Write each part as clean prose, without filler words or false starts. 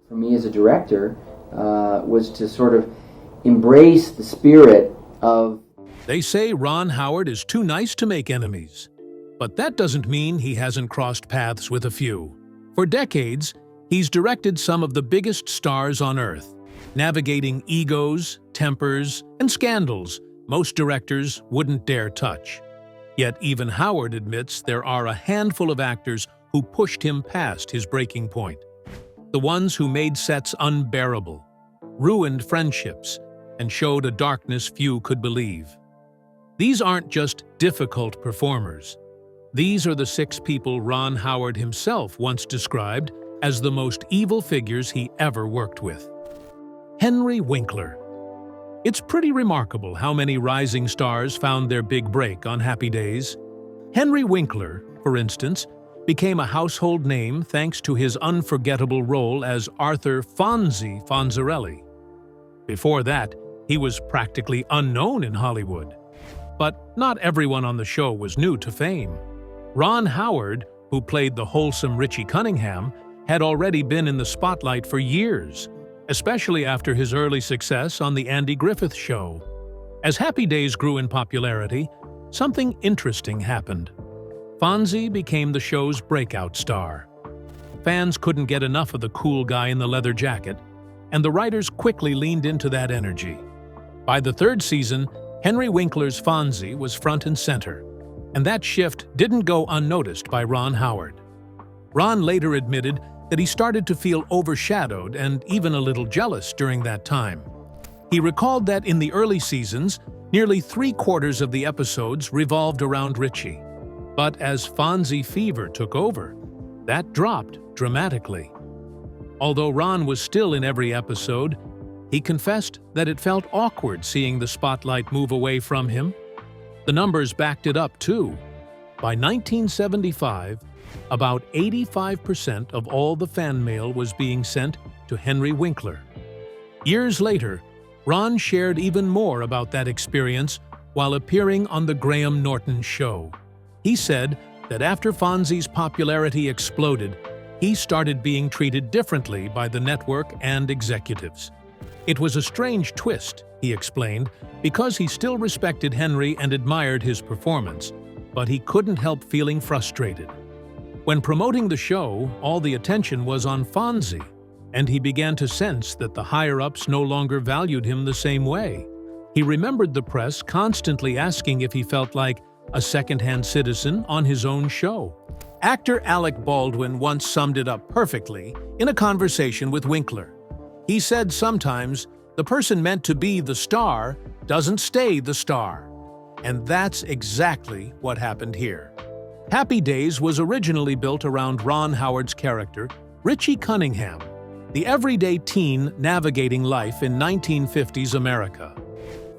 For me as a director, was to sort of embrace the spirit of... They say Ron Howard is too nice to make enemies. But that doesn't mean he hasn't crossed paths with a few. For decades, he's directed some of the biggest stars on Earth, navigating egos, tempers, and scandals most directors wouldn't dare touch. Yet even Howard admits there are a handful of actors who pushed him past his breaking point. The ones who made sets unbearable, ruined friendships, and showed a darkness few could believe. These aren't just difficult performers. These are the 6 people Ron Howard himself once described as the most evil figures he ever worked with. Henry Winkler. It's pretty remarkable how many rising stars found their big break on Happy Days. Henry Winkler, for instance, became a household name thanks to his unforgettable role as Arthur Fonzie Fonzarelli. Before that, he was practically unknown in Hollywood. But not everyone on the show was new to fame. Ron Howard, who played the wholesome Richie Cunningham, had already been in the spotlight for years, especially after his early success on The Andy Griffith Show. As Happy Days grew in popularity, something interesting happened. Fonzie became the show's breakout star. Fans couldn't get enough of the cool guy in the leather jacket, and the writers quickly leaned into that energy. By the 3rd season, Henry Winkler's Fonzie was front and center, and that shift didn't go unnoticed by Ron Howard. Ron later admitted that he started to feel overshadowed and even a little jealous during that time. He recalled that in the early seasons, nearly 3/4 of the episodes revolved around Richie. But as Fonzie fever took over, that dropped dramatically. Although Ron was still in every episode, he confessed that it felt awkward seeing the spotlight move away from him. The numbers backed it up, too. By 1975, about 85% of all the fan mail was being sent to Henry Winkler. Years later, Ron shared even more about that experience while appearing on The Graham Norton Show. He said that after Fonzie's popularity exploded, he started being treated differently by the network and executives. It was a strange twist, he explained, because he still respected Henry and admired his performance, but he couldn't help feeling frustrated. When promoting the show, all the attention was on Fonzie, and he began to sense that the higher-ups no longer valued him the same way. He remembered the press constantly asking if he felt like a second-hand citizen on his own show. Actor Alec Baldwin once summed it up perfectly in a conversation with Winkler. He said sometimes, the person meant to be the star doesn't stay the star. And that's exactly what happened here. Happy Days was originally built around Ron Howard's character, Richie Cunningham, the everyday teen navigating life in 1950s America.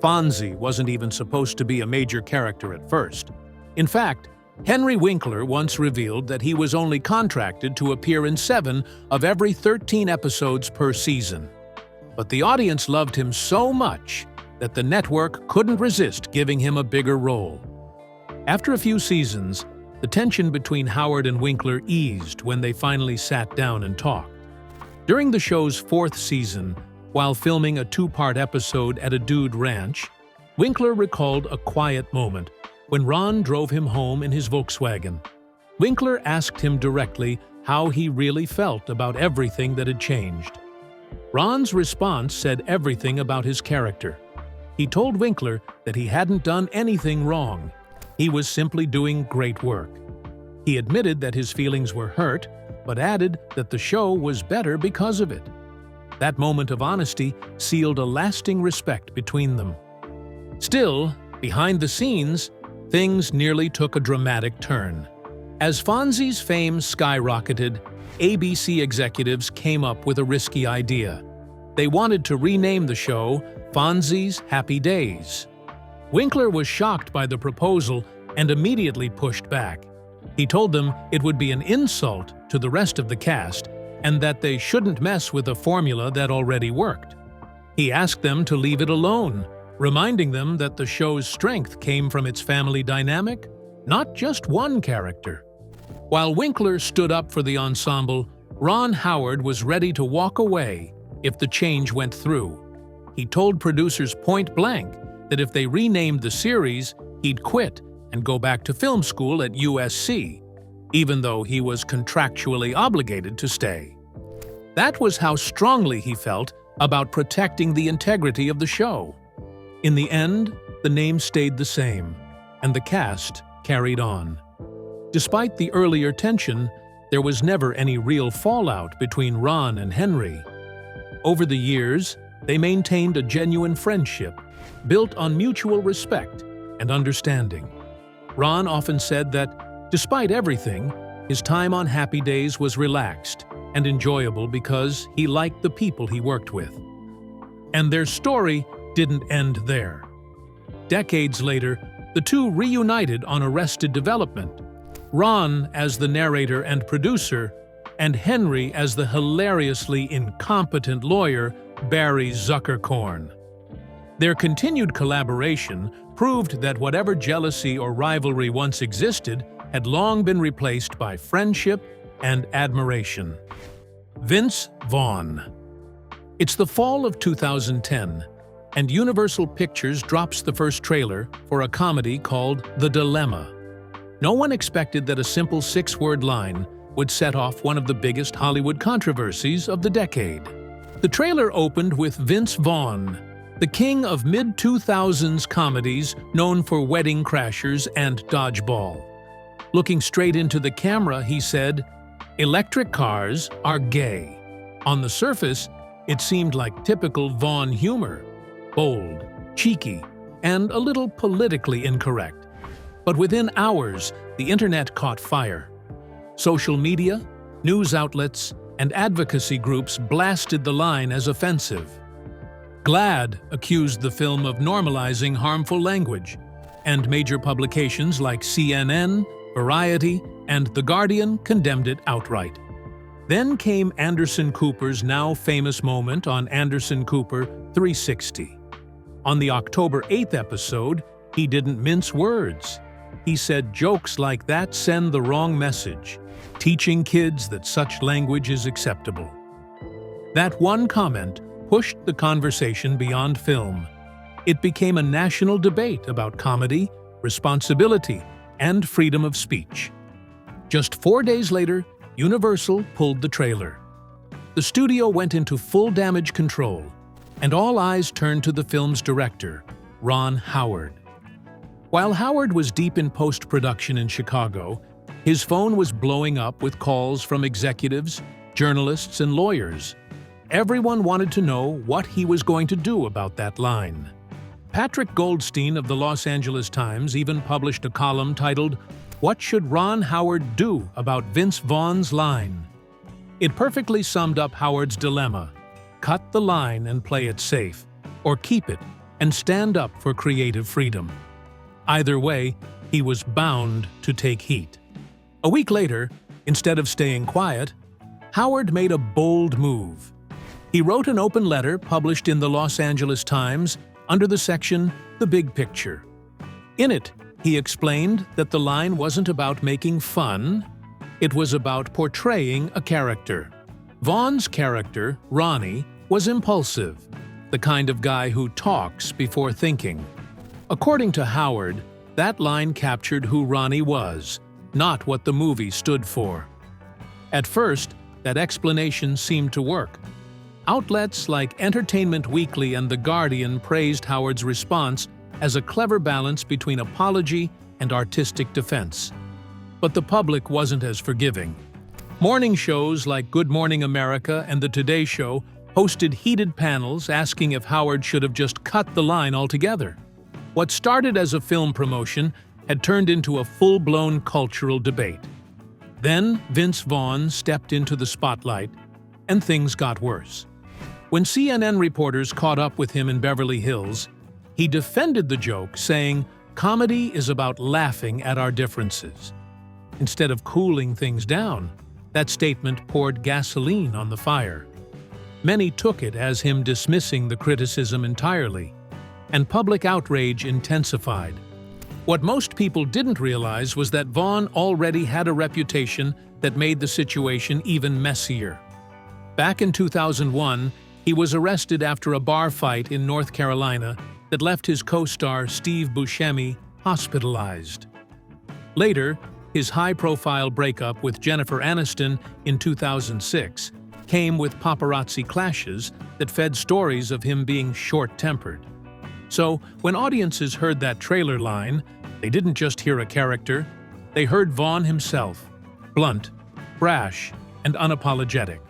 Fonzie wasn't even supposed to be a major character at first. In fact, Henry Winkler once revealed that he was only contracted to appear in 7 of every 13 episodes per season. But the audience loved him so much that the network couldn't resist giving him a bigger role. After a few seasons, the tension between Howard and Winkler eased when they finally sat down and talked. During the show's 4th season, while filming a 2-part episode at a dude ranch, Winkler recalled a quiet moment when Ron drove him home in his Volkswagen. Winkler asked him directly how he really felt about everything that had changed. Ron's response said everything about his character. He told Winkler that he hadn't done anything wrong. He was simply doing great work. He admitted that his feelings were hurt, but added that the show was better because of it. That moment of honesty sealed a lasting respect between them. Still, behind the scenes, things nearly took a dramatic turn. As Fonzie's fame skyrocketed, ABC executives came up with a risky idea. They wanted to rename the show Fonzie's Happy Days. Winkler was shocked by the proposal and immediately pushed back. He told them it would be an insult to the rest of the cast and that they shouldn't mess with a formula that already worked. He asked them to leave it alone, reminding them that the show's strength came from its family dynamic, not just one character. While Winkler stood up for the ensemble, Ron Howard was ready to walk away if the change went through. He told producers point blank that if they renamed the series, he'd quit and go back to film school at USC, even though he was contractually obligated to stay. That was how strongly he felt about protecting the integrity of the show. In the end, the name stayed the same, and the cast carried on. Despite the earlier tension, there was never any real fallout between Ron and Henry. Over the years, they maintained a genuine friendship, built on mutual respect and understanding. Ron often said that, despite everything, his time on Happy Days was relaxed and enjoyable because he liked the people he worked with. And their story didn't end there. Decades later, the two reunited on Arrested Development, Ron as the narrator and producer, and Henry as the hilariously incompetent lawyer Barry Zuckerkorn. Their continued collaboration proved that whatever jealousy or rivalry once existed had long been replaced by friendship and admiration. Vince Vaughn. It's the fall of 2010, and Universal Pictures drops the first trailer for a comedy called The Dilemma. No one expected that a simple 6-word line would set off one of the biggest Hollywood controversies of the decade. The trailer opened with Vince Vaughn, the king of mid-2000s comedies known for Wedding Crashers and Dodgeball. Looking straight into the camera, he said, "Electric cars are gay." On the surface, it seemed like typical Vaughn humor, bold, cheeky, and a little politically incorrect. But within hours, the internet caught fire. Social media, news outlets, and advocacy groups blasted the line as offensive. GLAAD accused the film of normalizing harmful language, and major publications like CNN, Variety, and The Guardian condemned it outright. Then came Anderson Cooper's now famous moment on Anderson Cooper 360. On the October 8th episode, he didn't mince words. He said jokes like that send the wrong message, teaching kids that such language is acceptable. That one comment pushed the conversation beyond film. It became a national debate about comedy, responsibility, and freedom of speech. Just 4 days later, Universal pulled the trailer. The studio went into full damage control, and all eyes turned to the film's director, Ron Howard. While Howard was deep in post-production in Chicago, his phone was blowing up with calls from executives, journalists, and lawyers. Everyone wanted to know what he was going to do about that line. Patrick Goldstein of the Los Angeles Times even published a column titled, "What Should Ron Howard Do About Vince Vaughn's Line?" It perfectly summed up Howard's dilemma: cut the line and play it safe, or keep it and stand up for creative freedom. Either way, he was bound to take heat. A week later, instead of staying quiet, Howard made a bold move. He wrote an open letter published in the Los Angeles Times under the section "The Big Picture." In it, he explained that the line wasn't about making fun, it was about portraying a character. Vaughn's character, Ronnie, was impulsive, the kind of guy who talks before thinking. According to Howard, that line captured who Ronnie was, not what the movie stood for. At first, that explanation seemed to work. Outlets like Entertainment Weekly and The Guardian praised Howard's response as a clever balance between apology and artistic defense. But the public wasn't as forgiving. Morning shows like Good Morning America and The Today Show hosted heated panels asking if Howard should have just cut the line altogether. What started as a film promotion had turned into a full-blown cultural debate. Then Vince Vaughn stepped into the spotlight, and things got worse. When CNN reporters caught up with him in Beverly Hills, he defended the joke, saying, "Comedy is about laughing at our differences." Instead of cooling things down, that statement poured gasoline on the fire. Many took it as him dismissing the criticism entirely, and public outrage intensified. What most people didn't realize was that Vaughn already had a reputation that made the situation even messier. Back in 2001, he was arrested after a bar fight in North Carolina that left his co-star Steve Buscemi hospitalized. Later, his high-profile breakup with Jennifer Aniston in 2006 came with paparazzi clashes that fed stories of him being short-tempered. So, when audiences heard that trailer line, they didn't just hear a character, they heard Vaughn himself, blunt, brash, and unapologetic.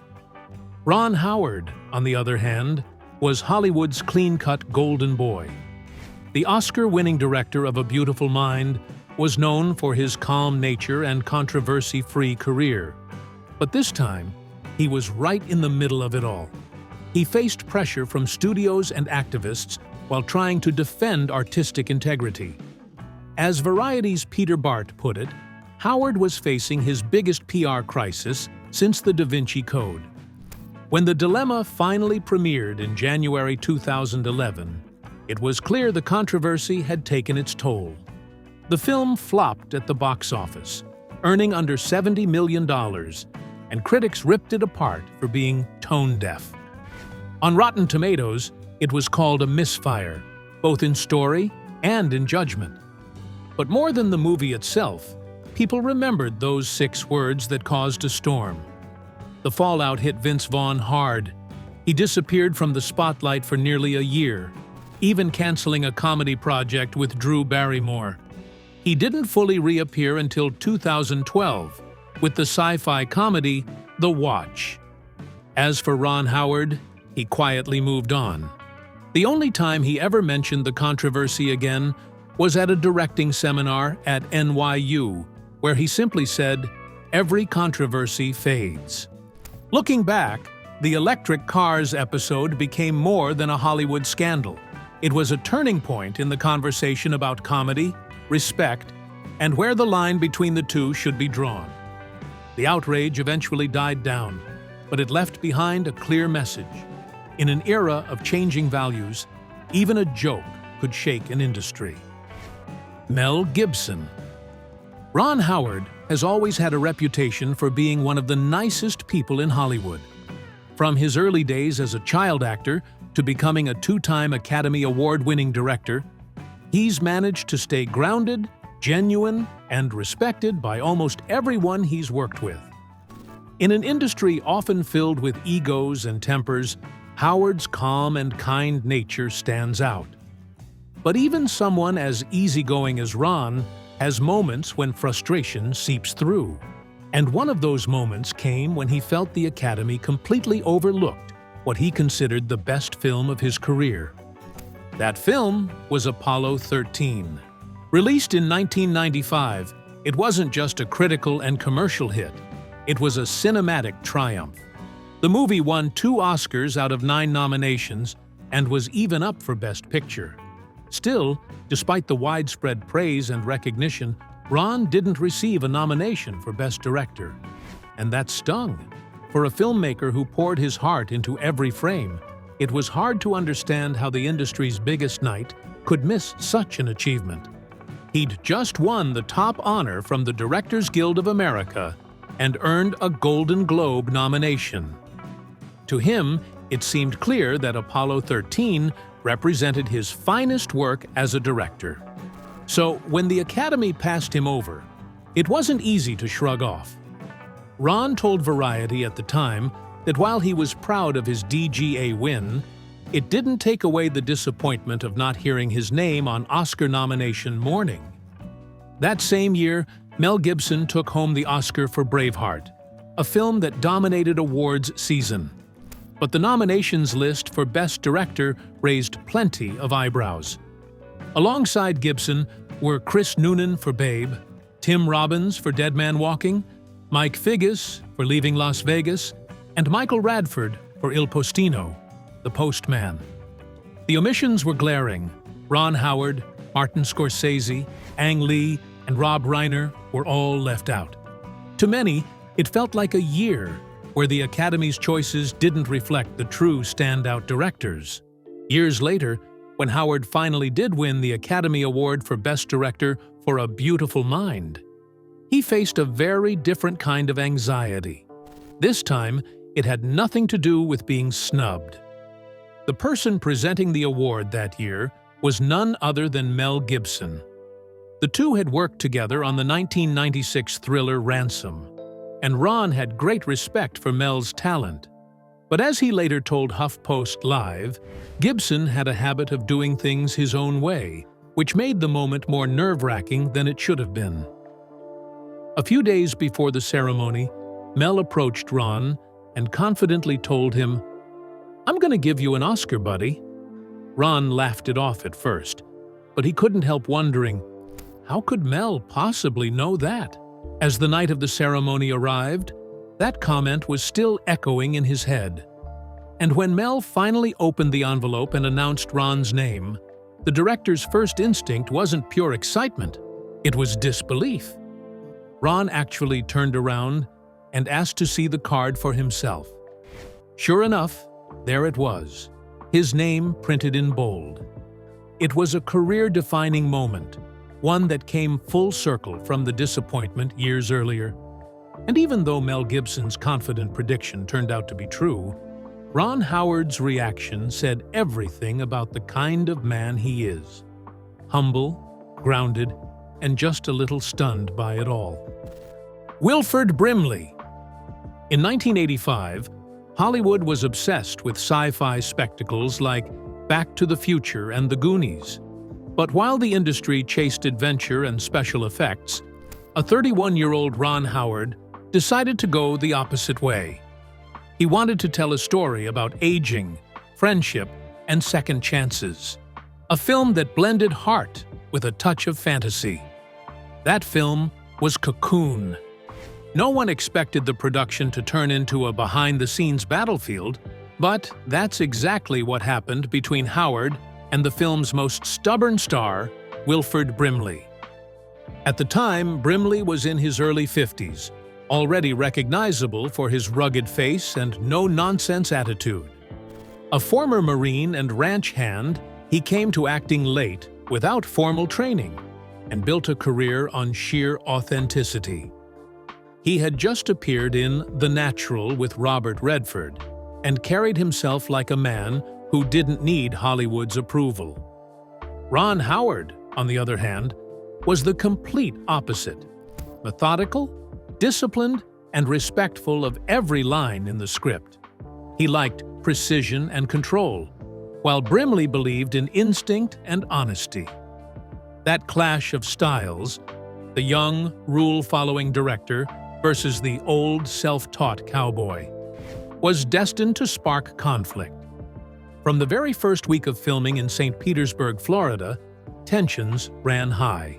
Ron Howard, on the other hand, was Hollywood's clean-cut golden boy. The Oscar-winning director of A Beautiful Mind was known for his calm nature and controversy-free career. But this time, he was right in the middle of it all. He faced pressure from studios and activists while trying to defend artistic integrity. As Variety's Peter Bart put it, Howard was facing his biggest PR crisis since the Da Vinci Code. When The Dilemma finally premiered in January 2011, it was clear the controversy had taken its toll. The film flopped at the box office, earning under $70 million, and critics ripped it apart for being tone-deaf. On Rotten Tomatoes, it was called a misfire, both in story and in judgment. But more than the movie itself, people remembered those 6 words that caused a storm. The fallout hit Vince Vaughn hard. He disappeared from the spotlight for nearly a year, even canceling a comedy project with Drew Barrymore. He didn't fully reappear until 2012, with the sci-fi comedy The Watch. As for Ron Howard, he quietly moved on. The only time he ever mentioned the controversy again was at a directing seminar at NYU, where he simply said, "Every controversy fades." Looking back, the electric cars episode became more than a Hollywood scandal. It was a turning point in the conversation about comedy, respect, and where the line between the two should be drawn. The outrage eventually died down, but it left behind a clear message. In an era of changing values, even a joke could shake an industry. Mel Gibson. Ron Howard has always had a reputation for being one of the nicest people in Hollywood. From his early days as a child actor to becoming a 2-time Academy Award-winning director, he's managed to stay grounded, genuine, and respected by almost everyone he's worked with. In an industry often filled with egos and tempers, Howard's calm and kind nature stands out. But even someone as easygoing as Ron has moments when frustration seeps through. And one of those moments came when he felt the Academy completely overlooked what he considered the best film of his career. That film was Apollo 13. Released in 1995, it wasn't just a critical and commercial hit. It was a cinematic triumph. The movie won 2 Oscars out of 9 nominations and was even up for Best Picture. Still, despite the widespread praise and recognition, Ron didn't receive a nomination for Best Director. And that stung. For a filmmaker who poured his heart into every frame, it was hard to understand how the industry's biggest night could miss such an achievement. He'd just won the top honor from the Directors Guild of America and earned a Golden Globe nomination. To him, it seemed clear that Apollo 13 represented his finest work as a director. So, when the Academy passed him over, it wasn't easy to shrug off. Ron told Variety at the time that while he was proud of his DGA win, it didn't take away the disappointment of not hearing his name on Oscar nomination morning. That same year, Mel Gibson took home the Oscar for Braveheart, a film that dominated awards season. But the nominations list for Best Director raised plenty of eyebrows. Alongside Gibson were Chris Noonan for Babe, Tim Robbins for Dead Man Walking, Mike Figgis for Leaving Las Vegas, and Michael Radford for Il Postino, The Postman. The omissions were glaring. Ron Howard, Martin Scorsese, Ang Lee, and Rob Reiner were all left out. To many, it felt like a year where the Academy's choices didn't reflect the true standout directors. Years later, when Howard finally did win the Academy Award for Best Director for A Beautiful Mind, he faced a very different kind of anxiety. This time, it had nothing to do with being snubbed. The person presenting the award that year was none other than Mel Gibson. The two had worked together on the 1996 thriller Ransom, and Ron had great respect for Mel's talent. But as he later told HuffPost Live, Gibson had a habit of doing things his own way, which made the moment more nerve-wracking than it should have been. A few days before the ceremony, Mel approached Ron and confidently told him, "I'm going to give you an Oscar, buddy." Ron laughed it off at first, but he couldn't help wondering, how could Mel possibly know that? As the night of the ceremony arrived, that comment was still echoing in his head. And when Mel finally opened the envelope and announced Ron's name, the director's first instinct wasn't pure excitement, it was disbelief. Ron actually turned around and asked to see the card for himself. Sure enough, there it was, his name printed in bold. It was a career-defining moment, one that came full circle from the disappointment years earlier. And even though Mel Gibson's confident prediction turned out to be true, Ron Howard's reaction said everything about the kind of man he is. Humble, grounded, and just a little stunned by it all. Wilford Brimley. In 1985, Hollywood was obsessed with sci-fi spectacles like Back to the Future and The Goonies. But while the industry chased adventure and special effects, a 31-year-old Ron Howard decided to go the opposite way. He wanted to tell a story about aging, friendship, and second chances. A film that blended heart with a touch of fantasy. That film was Cocoon. No one expected the production to turn into a behind-the-scenes battlefield, but that's exactly what happened between Howard and the film's most stubborn star, Wilford Brimley. At the time, Brimley was in his early 50s, already recognizable for his rugged face and no-nonsense attitude. A former Marine and ranch hand, he came to acting late, without formal training, and built a career on sheer authenticity. He had just appeared in The Natural with Robert Redford, and carried himself like a man who didn't need Hollywood's approval. Ron Howard, on the other hand, was the complete opposite. Methodical, disciplined, and respectful of every line in the script. He liked precision and control, while Brimley believed in instinct and honesty. That clash of styles, the young, rule-following director versus the old, self-taught cowboy, was destined to spark conflict. From the very first week of filming in St. Petersburg, Florida, tensions ran high.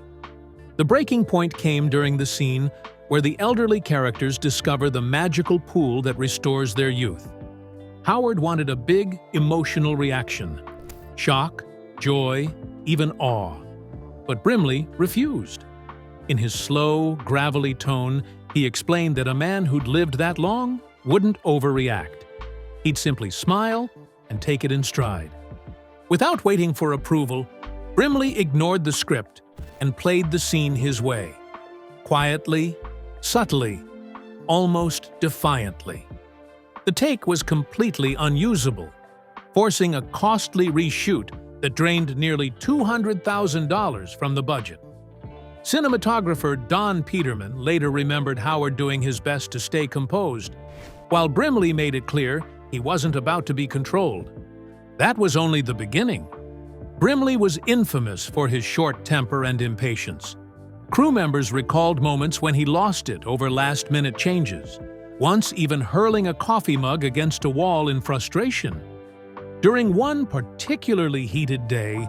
The breaking point came during the scene where the elderly characters discover the magical pool that restores their youth. Howard wanted a big, emotional reaction. Shock, joy, even awe. But Brimley refused. In his slow, gravelly tone, he explained that a man who'd lived that long wouldn't overreact. He'd simply smile and take it in stride. Without waiting for approval, Brimley ignored the script and played the scene his way. Quietly, subtly, almost defiantly. The take was completely unusable, forcing a costly reshoot that drained nearly $200,000 from the budget. Cinematographer Don Peterman later remembered Howard doing his best to stay composed, while Brimley made it clear he wasn't about to be controlled. That was only the beginning. Brimley was infamous for his short temper and impatience. Crew members recalled moments when he lost it over last-minute changes, once even hurling a coffee mug against a wall in frustration. During one particularly heated day,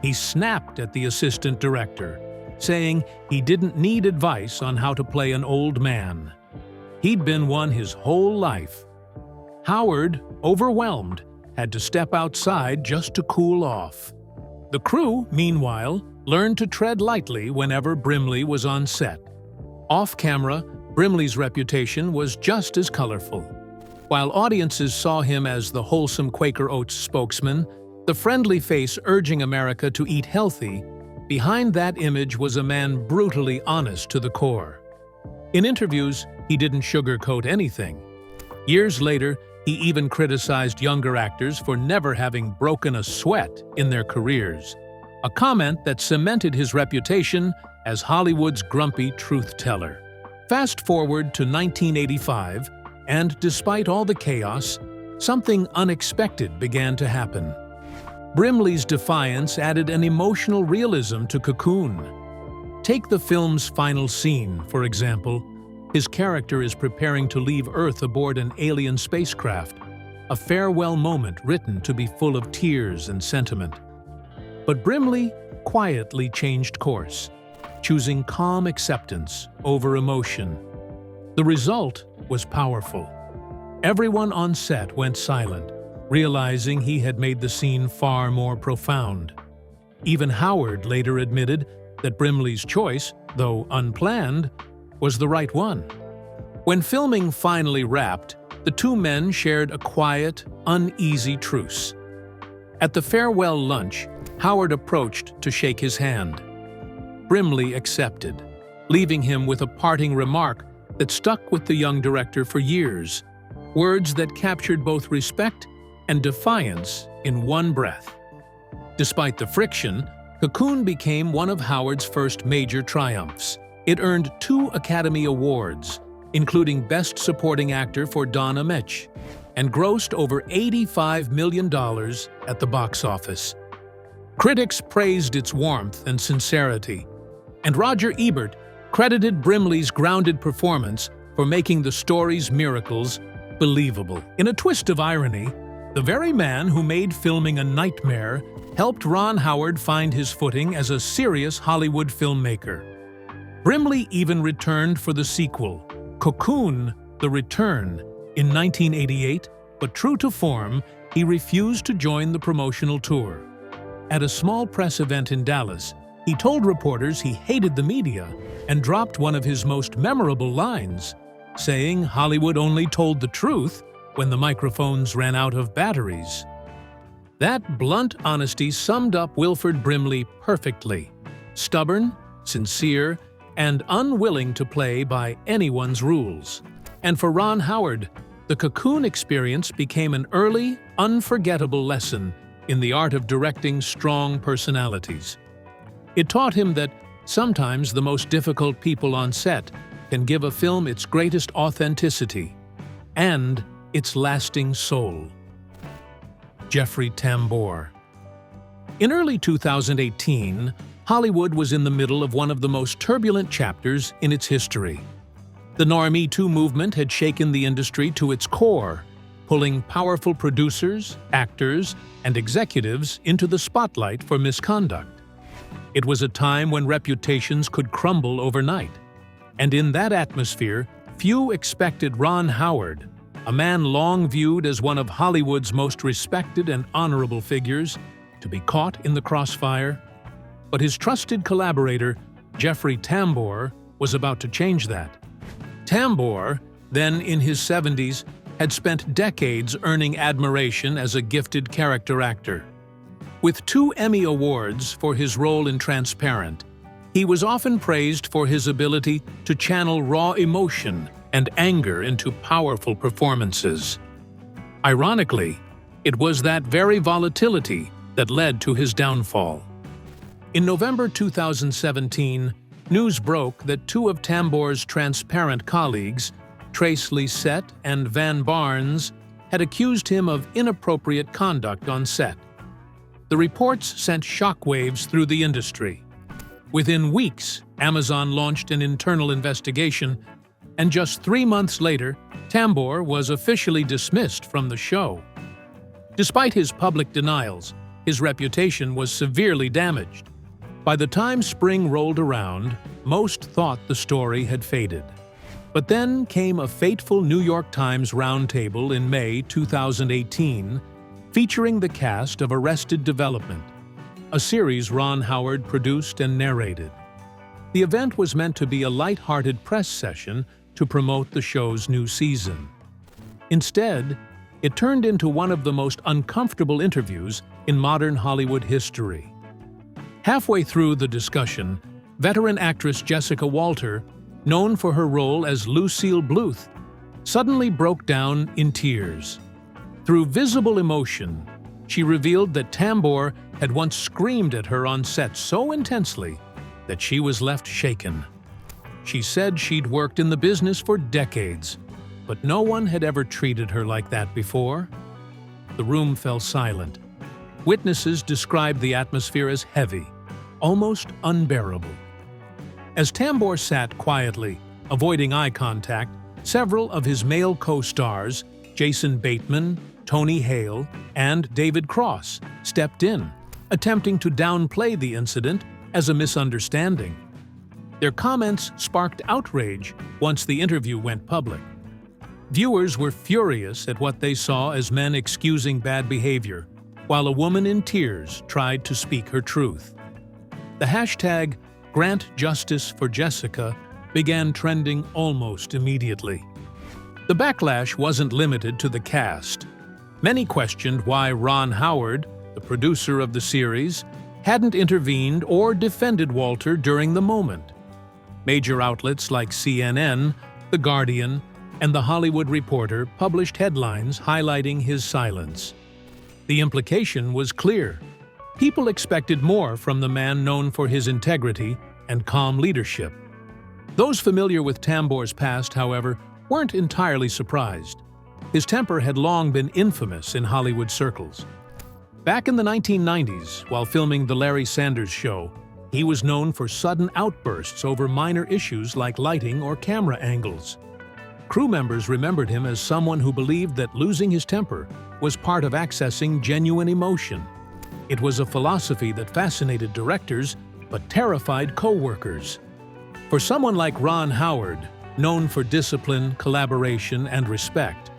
he snapped at the assistant director, saying he didn't need advice on how to play an old man. He'd been one his whole life. Howard, overwhelmed, had to step outside just to cool off. The crew, meanwhile, learned to tread lightly whenever Brimley was on set. Off-camera, Brimley's reputation was just as colorful. While audiences saw him as the wholesome Quaker Oats spokesman, The friendly face urging America to eat healthy, behind that image was a man brutally honest to the core. In interviews, he didn't sugarcoat anything. Years later, he even criticized younger actors for never having broken a sweat in their careers, a comment that cemented his reputation as Hollywood's grumpy truth-teller. Fast forward to 1985, and despite all the chaos, something unexpected began to happen. Brimley's defiance added an emotional realism to Cocoon. Take the film's final scene, for example. His character is preparing to leave Earth aboard an alien spacecraft, a farewell moment written to be full of tears and sentiment. But Brimley quietly changed course, choosing calm acceptance over emotion. The result was powerful. Everyone on set went silent, realizing he had made the scene far more profound. Even Howard later admitted that Brimley's choice, though unplanned, was the right one. When filming finally wrapped, the two men shared a quiet, uneasy truce. At the farewell lunch, Howard approached to shake his hand. Brimley accepted, leaving him with a parting remark that stuck with the young director for years, words that captured both respect and defiance in one breath. Despite the friction, Cocoon became one of Howard's first major triumphs. It earned 2 Academy Awards, including Best Supporting Actor for Don Ameche, and grossed over $85 million at the box office. Critics praised its warmth and sincerity, and Roger Ebert credited Brimley's grounded performance for making the story's miracles believable. In a twist of irony, the very man who made filming a nightmare helped Ron Howard find his footing as a serious Hollywood filmmaker. Brimley even returned for the sequel, Cocoon: The Return, in 1988, but true to form, he refused to join the promotional tour. At a small press event in Dallas, he told reporters he hated the media and dropped one of his most memorable lines, saying Hollywood only told the truth when the microphones ran out of batteries. That blunt honesty summed up Wilford Brimley perfectly: stubborn, sincere, and unwilling to play by anyone's rules. And for Ron Howard, the Cocoon experience became an early, unforgettable lesson in the art of directing strong personalities. It taught him that sometimes the most difficult people on set can give a film its greatest authenticity and its lasting soul. Jeffrey Tambor. In early 2018, Hollywood was in the middle of one of the most turbulent chapters in its history. The Me Too movement had shaken the industry to its core, pulling powerful producers, actors, and executives into the spotlight for misconduct. It was a time when reputations could crumble overnight, and in that atmosphere, few expected Ron Howard, a man long viewed as one of Hollywood's most respected and honorable figures, to be caught in the crossfire. But his trusted collaborator, Jeffrey Tambor, was about to change that. Tambor, then in his 70s, had spent decades earning admiration as a gifted character actor. With 2 Emmy Awards for his role in Transparent, he was often praised for his ability to channel raw emotion and anger into powerful performances. Ironically, it was that very volatility that led to his downfall. In November 2017, news broke that 2 of Tambor's Transparent colleagues, Trace Lysette and Van Barnes, had accused him of inappropriate conduct on set. The reports sent shockwaves through the industry. Within weeks, Amazon launched an internal investigation, and just 3 months later, Tambor was officially dismissed from the show. Despite his public denials, his reputation was severely damaged. By the time spring rolled around, most thought the story had faded. But then came a fateful New York Times roundtable in May 2018, featuring the cast of Arrested Development, a series Ron Howard produced and narrated. The event was meant to be a light-hearted press session to promote the show's new season. Instead, it turned into one of the most uncomfortable interviews in modern Hollywood history. Halfway through the discussion, veteran actress Jessica Walter, known for her role as Lucille Bluth, suddenly broke down in tears. Through visible emotion, she revealed that Tambor had once screamed at her on set so intensely that she was left shaken. She said she'd worked in the business for decades, but no one had ever treated her like that before. The room fell silent. Witnesses described the atmosphere as heavy, almost unbearable. As Tambor sat quietly, avoiding eye contact, several of his male co-stars, Jason Bateman, Tony Hale, and David Cross, stepped in, attempting to downplay the incident as a misunderstanding. Their comments sparked outrage once the interview went public. Viewers were furious at what they saw as men excusing bad behavior, while a woman in tears tried to speak her truth. The hashtag #GrantJusticeForJessica began trending almost immediately. The backlash wasn't limited to the cast. Many questioned why Ron Howard, the producer of the series, hadn't intervened or defended Walter during the moment. Major outlets like CNN, The Guardian, and The Hollywood Reporter published headlines highlighting his silence. The implication was clear. People expected more from the man known for his integrity and calm leadership. Those familiar with Tambor's past, however, weren't entirely surprised. His temper had long been infamous in Hollywood circles. Back in the 1990s, while filming The Larry Sanders Show, he was known for sudden outbursts over minor issues like lighting or camera angles. Crew members remembered him as someone who believed that losing his temper was part of accessing genuine emotion. It was a philosophy that fascinated directors but terrified co-workers. For someone like Ron Howard, known for discipline, collaboration, and respect,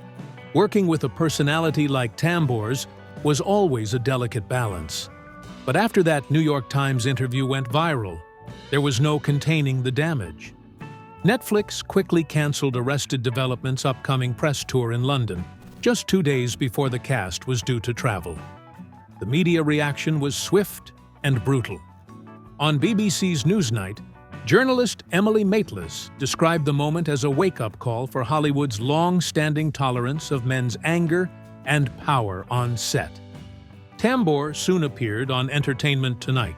working with a personality like Tambor's was always a delicate balance. But after that New York Times interview went viral, there was no containing the damage. Netflix quickly canceled Arrested Development's upcoming press tour in London, just 2 days before the cast was due to travel. The media reaction was swift and brutal. On BBC's Newsnight, journalist Emily Maitlis described the moment as a wake-up call for Hollywood's long-standing tolerance of men's anger and power on set. Tambor soon appeared on Entertainment Tonight,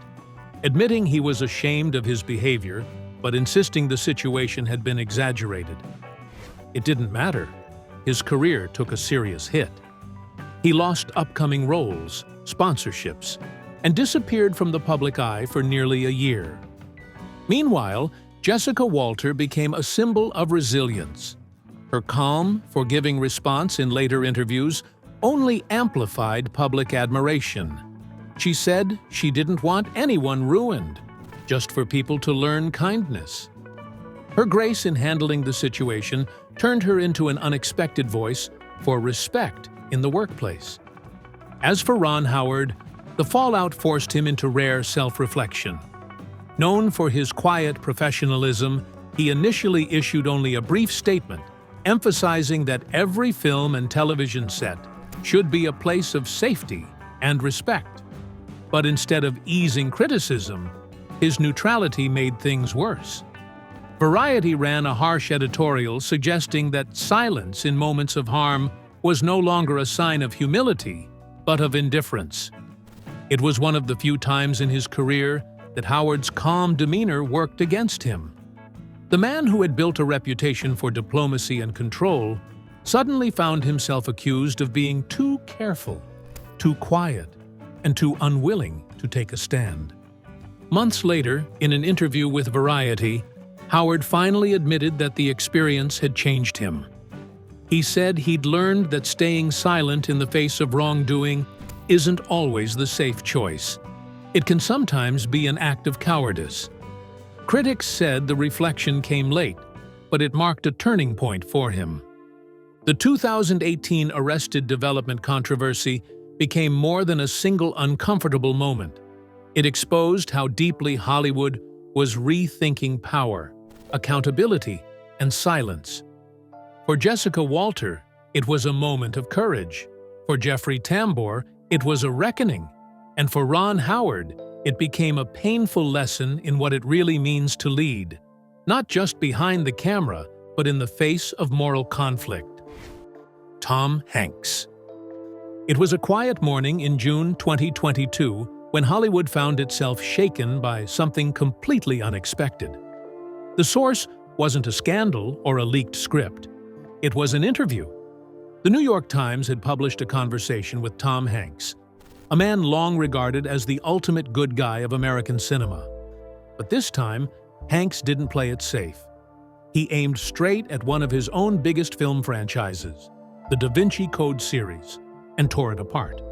admitting he was ashamed of his behavior but insisting the situation had been exaggerated. It didn't matter. His career took a serious hit. He lost upcoming roles, sponsorships, and disappeared from the public eye for nearly a year. Meanwhile, Jessica Walter became a symbol of resilience. Her calm, forgiving response in later interviews only amplified public admiration. She said she didn't want anyone ruined, just for people to learn kindness. Her grace in handling the situation turned her into an unexpected voice for respect in the workplace. As for Ron Howard, the fallout forced him into rare self-reflection. Known for his quiet professionalism, he initially issued only a brief statement, emphasizing that every film and television set should be a place of safety and respect. But instead of easing criticism, his neutrality made things worse. Variety ran a harsh editorial suggesting that silence in moments of harm was no longer a sign of humility, but of indifference. It was one of the few times in his career that Howard's calm demeanor worked against him. The man who had built a reputation for diplomacy and control suddenly found himself accused of being too careful, too quiet, and too unwilling to take a stand. Months later, in an interview with Variety, Howard finally admitted that the experience had changed him. He said he'd learned that staying silent in the face of wrongdoing isn't always the safe choice. It can sometimes be an act of cowardice. Critics said the reflection came late, but it marked a turning point for him. The 2018 Arrested Development controversy became more than a single uncomfortable moment. It exposed how deeply Hollywood was rethinking power, accountability, and silence. For Jessica Walter, it was a moment of courage. For Jeffrey Tambor, it was a reckoning. And for Ron Howard, it became a painful lesson in what it really means to lead, not just behind the camera, but in the face of moral conflict. Tom Hanks. It was a quiet morning in June 2022 when Hollywood found itself shaken by something completely unexpected. The source wasn't a scandal or a leaked script. It was an interview. The New York Times had published a conversation with Tom Hanks, a man long regarded as the ultimate good guy of American cinema. But this time, Hanks didn't play it safe. He aimed straight at one of his own biggest film franchises, the Da Vinci Code series, and tore it apart.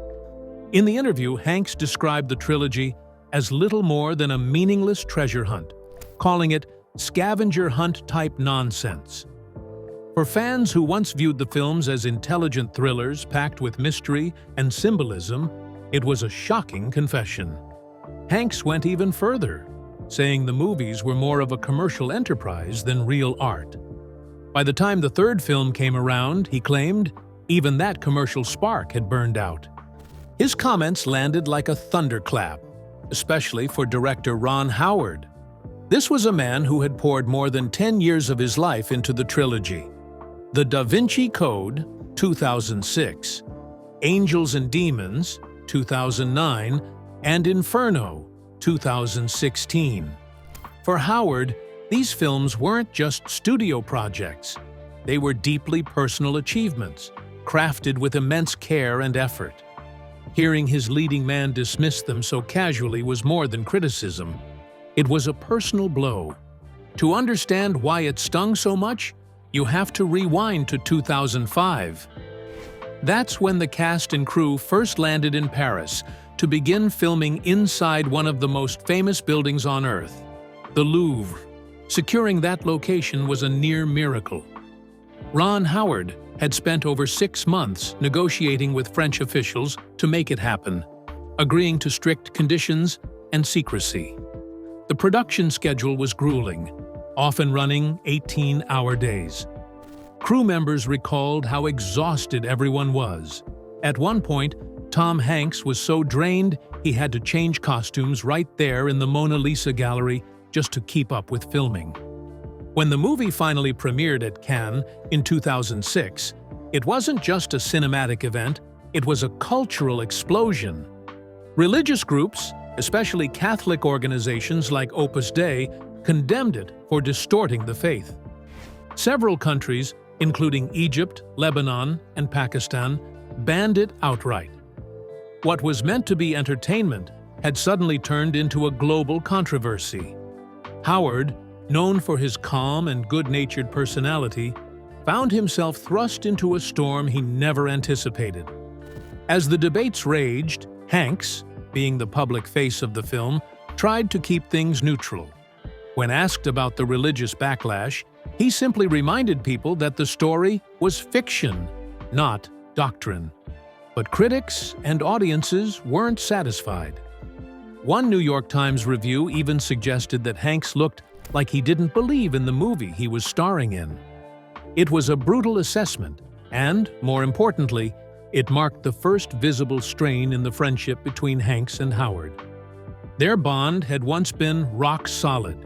In the interview, Hanks described the trilogy as little more than a meaningless treasure hunt, calling it scavenger hunt-type nonsense. For fans who once viewed the films as intelligent thrillers packed with mystery and symbolism, it was a shocking confession. Hanks went even further, saying the movies were more of a commercial enterprise than real art. By the time the third film came around, he claimed, even that commercial spark had burned out. His comments landed like a thunderclap, especially for director Ron Howard. This was a man who had poured more than 10 years of his life into the trilogy. The Da Vinci Code, 2006, Angels and Demons, 2009, and Inferno, 2016. For Howard, these films weren't just studio projects. They were deeply personal achievements, crafted with immense care and effort. Hearing his leading man dismiss them so casually was more than criticism. It was a personal blow. To understand why it stung so much, you have to rewind to 2005. That's when the cast and crew first landed in Paris to begin filming inside one of the most famous buildings on Earth, the Louvre. Securing that location was a near miracle. Ron Howard had spent over 6 months negotiating with French officials to make it happen, agreeing to strict conditions and secrecy. The production schedule was grueling, often running 18-hour days. Crew members recalled how exhausted everyone was. At one point, Tom Hanks was so drained he had to change costumes right there in the Mona Lisa gallery just to keep up with filming. When the movie finally premiered at Cannes in 2006, it wasn't just a cinematic event, it was a cultural explosion. Religious groups, especially Catholic organizations like Opus Dei, condemned it for distorting the faith. Several countries, including Egypt, Lebanon, and Pakistan, banned it outright. What was meant to be entertainment had suddenly turned into a global controversy. Howard, known for his calm and good-natured personality, found himself thrust into a storm he never anticipated. As the debates raged, Hanks, being the public face of the film, tried to keep things neutral. When asked about the religious backlash, he simply reminded people that the story was fiction, not doctrine. But critics and audiences weren't satisfied. One New York Times review even suggested that Hanks looked like he didn't believe in the movie he was starring in. It was a brutal assessment, and, more importantly, it marked the first visible strain in the friendship between Hanks and Howard. Their bond had once been rock solid.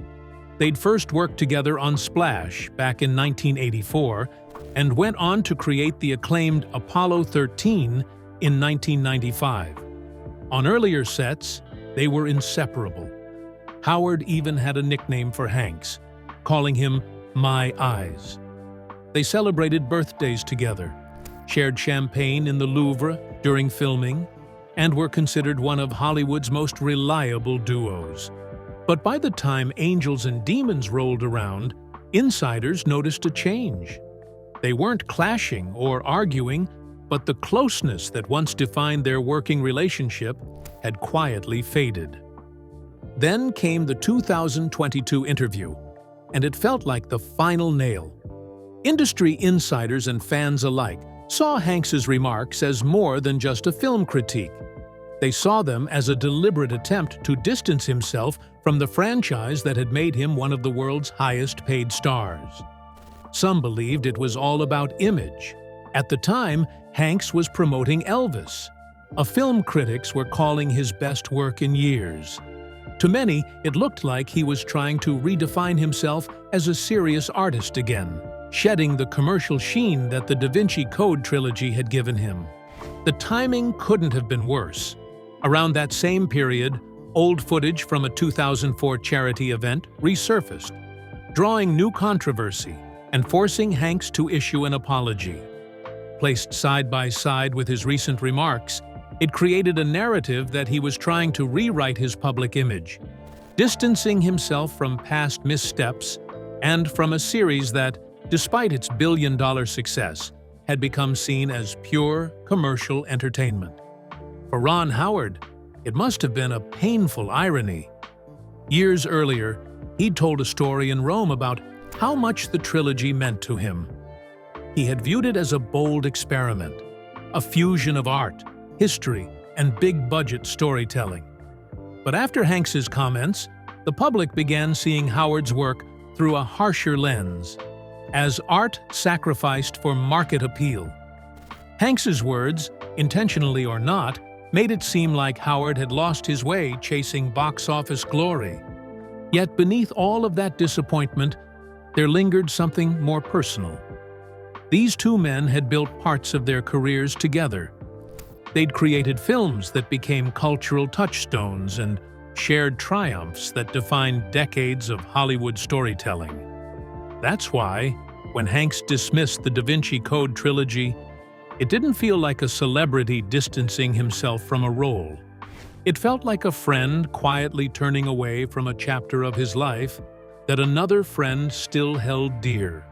They'd first worked together on Splash back in 1984 and went on to create the acclaimed Apollo 13 in 1995. On earlier sets, they were inseparable. Howard even had a nickname for Hanks, calling him My Eyes. They celebrated birthdays together, shared champagne in the Louvre during filming, and were considered one of Hollywood's most reliable duos. But by the time Angels and Demons rolled around, insiders noticed a change. They weren't clashing or arguing, but the closeness that once defined their working relationship had quietly faded. Then came the 2022 interview, and it felt like the final nail. Industry insiders and fans alike saw Hanks's remarks as more than just a film critique. They saw them as a deliberate attempt to distance himself from the franchise that had made him one of the world's highest-paid stars. Some believed it was all about image, At the time, Hanks was promoting Elvis, a film critics were calling his best work in years. To many, it looked like he was trying to redefine himself as a serious artist again, shedding the commercial sheen that the Da Vinci Code trilogy had given him. The timing couldn't have been worse. Around that same period, old footage from a 2004 charity event resurfaced, drawing new controversy and forcing Hanks to issue an apology. Placed side by side with his recent remarks, it created a narrative that he was trying to rewrite his public image, distancing himself from past missteps and from a series that, despite its billion-dollar success, had become seen as pure commercial entertainment. For Ron Howard, it must have been a painful irony. Years earlier, he'd told a story in Rome about how much the trilogy meant to him. He had viewed it as a bold experiment, a fusion of art, history, and big-budget storytelling. But after Hanks's comments, the public began seeing Howard's work through a harsher lens, as art sacrificed for market appeal. Hanks's words, intentionally or not, made it seem like Howard had lost his way chasing box office glory. Yet beneath all of that disappointment, there lingered something more personal. These two men had built parts of their careers together. They'd created films that became cultural touchstones and shared triumphs that defined decades of Hollywood storytelling. That's why, when Hanks dismissed the Da Vinci Code trilogy, it didn't feel like a celebrity distancing himself from a role. It felt like a friend quietly turning away from a chapter of his life that another friend still held dear.